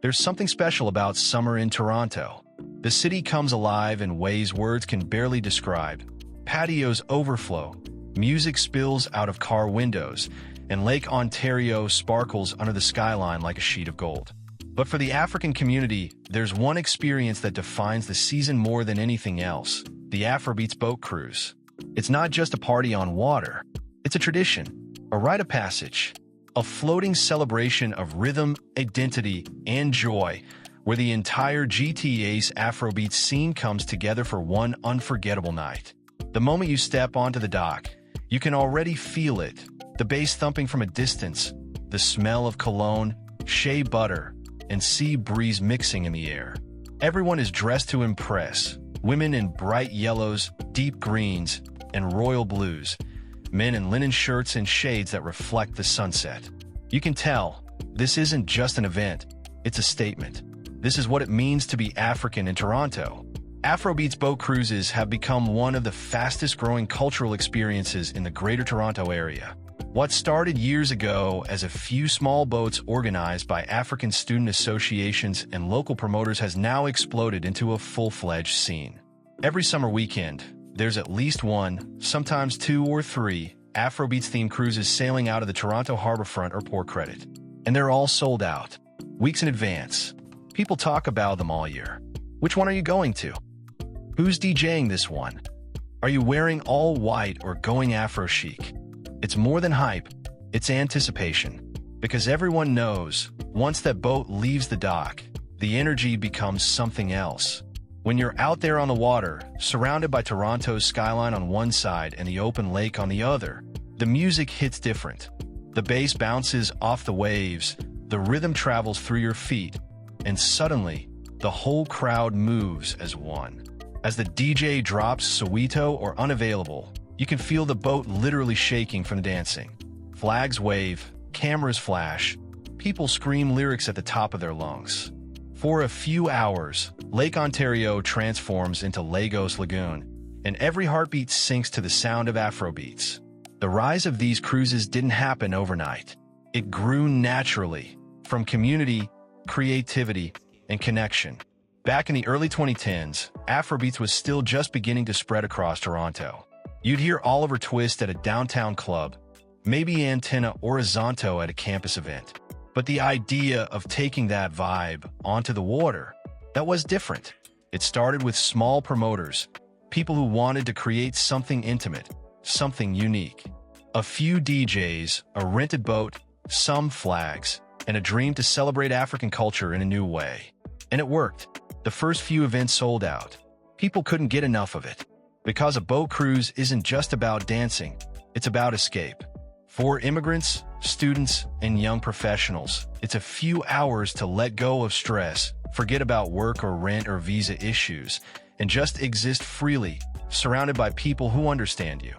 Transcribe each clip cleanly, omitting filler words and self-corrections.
There's something special about summer in Toronto. The city comes alive in ways words can barely describe. Patios overflow, music spills out of car windows, and Lake Ontario sparkles under the skyline like a sheet of gold. But for the African community, there's one experience that defines the season more than anything else: the Afrobeats boat cruise. It's not just a party on water. It's a tradition, a rite of passage, a floating celebration of rhythm, identity, and joy, where the entire GTA's Afrobeats scene comes together for one unforgettable night. The moment you step onto the dock, you can already feel it: the bass thumping from a distance, the smell of cologne, shea butter, and sea breeze mixing in the air. Everyone is dressed to impress: women in bright yellows, deep greens, and royal blues, men in linen shirts and shades that reflect the sunset. You can tell, this isn't just an event, it's a statement. This is what it means to be African in Toronto. Afrobeats boat cruises have become one of the fastest-growing cultural experiences in the Greater Toronto Area. What started years ago as a few small boats organized by African student associations and local promoters has now exploded into a full-fledged scene. Every summer weekend, there's at least one, sometimes two or three, Afrobeats-themed cruises sailing out of the Toronto Harbourfront or Port Credit. And they're all sold out, weeks in advance. People talk about them all year. Which one are you going to? Who's DJing this one? Are you wearing all white or going Afro chic? It's more than hype, it's anticipation. Because everyone knows, once that boat leaves the dock, the energy becomes something else. When you're out there on the water, surrounded by Toronto's skyline on one side and the open lake on the other, the music hits different. The bass bounces off the waves, the rhythm travels through your feet, and suddenly, the whole crowd moves as one. As the DJ drops Soweto or Unavailable, you can feel the boat literally shaking from dancing. Flags wave, cameras flash, people scream lyrics at the top of their lungs. For a few hours, Lake Ontario transforms into Lagos Lagoon, and every heartbeat sinks to the sound of Afrobeats. The rise of these cruises didn't happen overnight. It grew naturally, from community, creativity, and connection. Back in the early 2010s, Afrobeats was still just beginning to spread across Toronto. You'd hear Oliver Twist at a downtown club, maybe Antenna Horizonto at a campus event. But the idea of taking that vibe onto the water, that was different. It started with small promoters, people who wanted to create something intimate, something unique. A few DJs, a rented boat, some flags, and a dream to celebrate African culture in a new way. And it worked. The first few events sold out. People couldn't get enough of it. Because a boat cruise isn't just about dancing, it's about escape. For immigrants, students, and young professionals, it's a few hours to let go of stress, forget about work or rent or visa issues, and just exist freely, surrounded by people who understand you.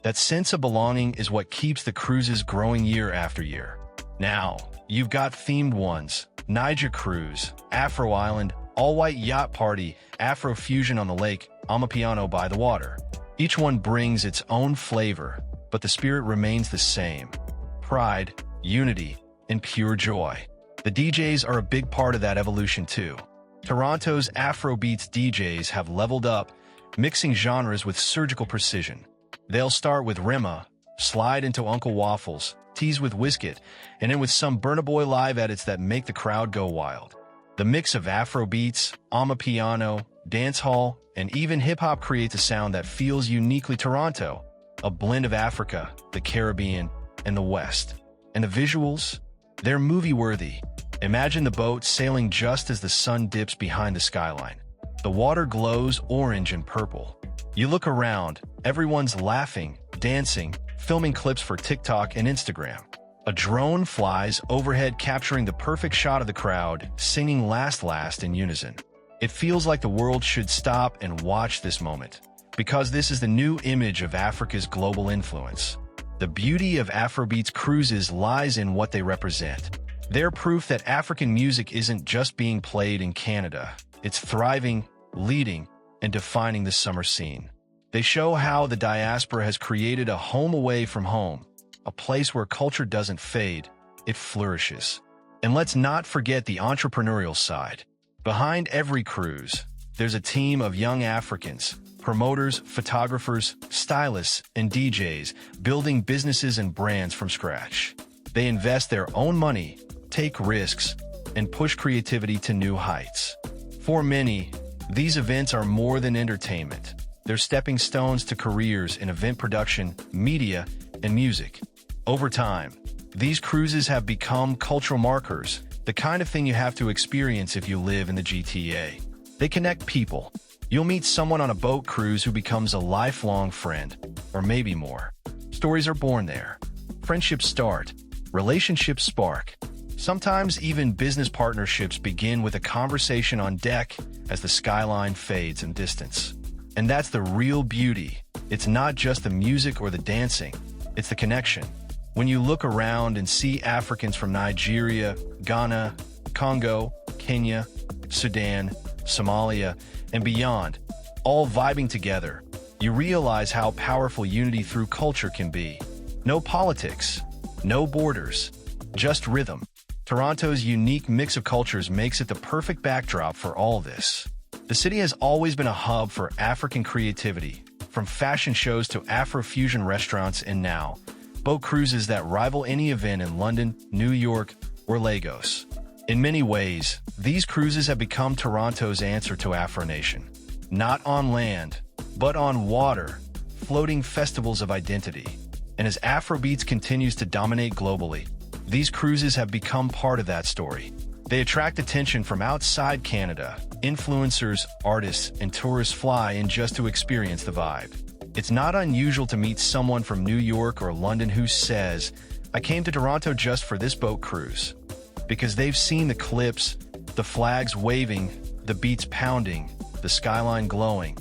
That sense of belonging is what keeps the cruises growing year after year. Now, you've got themed ones: Niger Cruise, Afro Island, all-white yacht party, Afro fusion on the lake, Amapiano by the water. Each one brings its own flavor, but the spirit remains the same: pride, unity, and pure joy. The DJs are a big part of that evolution too. Toronto's Afrobeats DJs have leveled up, mixing genres with surgical precision. They'll start with Rema, slide into Uncle Waffles, tease with Wizkid, and end with some Burna Boy live edits that make the crowd go wild. The mix of Afrobeats, Amapiano, dancehall, and even hip-hop creates a sound that feels uniquely Toronto, a blend of Africa, the Caribbean, and the West. And the visuals? They're movie-worthy. Imagine the boat sailing just as the sun dips behind the skyline. The water glows orange and purple. You look around, everyone's laughing, dancing, filming clips for TikTok and Instagram. A drone flies overhead capturing the perfect shot of the crowd, singing Last Last in unison. It feels like the world should stop and watch this moment, because this is the new image of Africa's global influence. The beauty of Afrobeats cruises lies in what they represent. They're proof that African music isn't just being played in Canada. It's thriving, leading, and defining the summer scene. They show how the diaspora has created a home away from home, a place where culture doesn't fade, it flourishes. And let's not forget the entrepreneurial side. Behind every cruise, there's a team of young Africans, promoters, photographers, stylists, and DJs building businesses and brands from scratch. They invest their own money, take risks, and push creativity to new heights. For many, these events are more than entertainment. They're stepping stones to careers in event production, media, and music. Over time, these cruises have become cultural markers, the kind of thing you have to experience if you live in the GTA. They connect people. You'll meet someone on a boat cruise who becomes a lifelong friend, or maybe more. Stories are born there. Friendships start. Relationships spark. Sometimes even business partnerships begin with a conversation on deck as the skyline fades in distance. And that's the real beauty. It's not just the music or the dancing, it's the connection. When you look around and see Africans from Nigeria, Ghana, Congo, Kenya, Sudan, Somalia, and beyond, all vibing together, you realize how powerful unity through culture can be. No politics, no borders, just rhythm. Toronto's unique mix of cultures makes it the perfect backdrop for all this. The city has always been a hub for African creativity, from fashion shows to Afro-fusion restaurants and now, boat cruises that rival any event in London, New York, or Lagos. In many ways, these cruises have become Toronto's answer to Afro Nation. Not on land, but on water, floating festivals of identity. And as Afrobeats continues to dominate globally, these cruises have become part of that story. They attract attention from outside Canada. Influencers, artists, and tourists fly in just to experience the vibe. It's not unusual to meet someone from New York or London who says, "I came to Toronto just for this boat cruise." Because they've seen the clips, the flags waving, the beats pounding, the skyline glowing,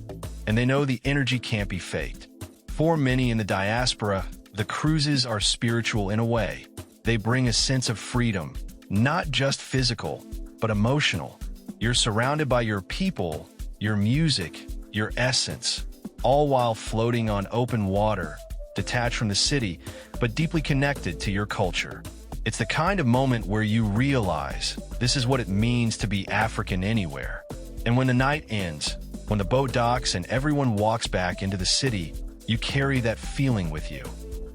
and they know the energy can't be faked. For many in the diaspora, the cruises are spiritual in a way. They bring a sense of freedom, not just physical, but emotional. You're surrounded by your people, your music, your essence, all while floating on open water, detached from the city, but deeply connected to your culture. It's the kind of moment where you realize this is what it means to be African anywhere. And when the night ends, when the boat docks and everyone walks back into the city, you carry that feeling with you.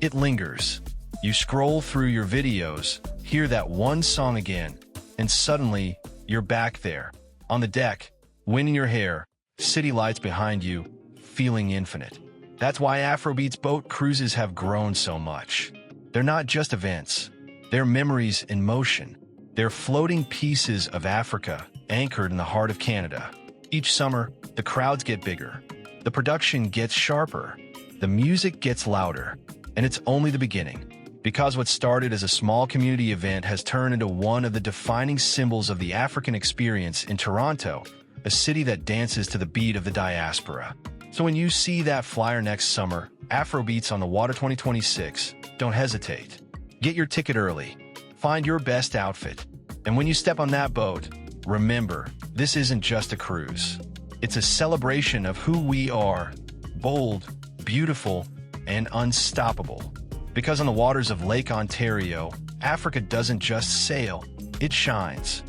It lingers. You scroll through your videos, hear that one song again, and suddenly you're back there, on the deck, wind in your hair, city lights behind you, feeling infinite. That's why Afrobeats boat cruises have grown so much. They're not just events. They're memories in motion. They're floating pieces of Africa anchored in the heart of Canada. Each summer, the crowds get bigger. The production gets sharper. The music gets louder. And it's only the beginning. Because what started as a small community event has turned into one of the defining symbols of the African experience in Toronto, a city that dances to the beat of the diaspora. So when you see that flyer next summer, Afrobeats on the Water 2026, don't hesitate. Get your ticket early. Find your best outfit. And when you step on that boat, remember, this isn't just a cruise. It's a celebration of who we are, bold, beautiful, and unstoppable. Because on the waters of Lake Ontario, Africa doesn't just sail, it shines.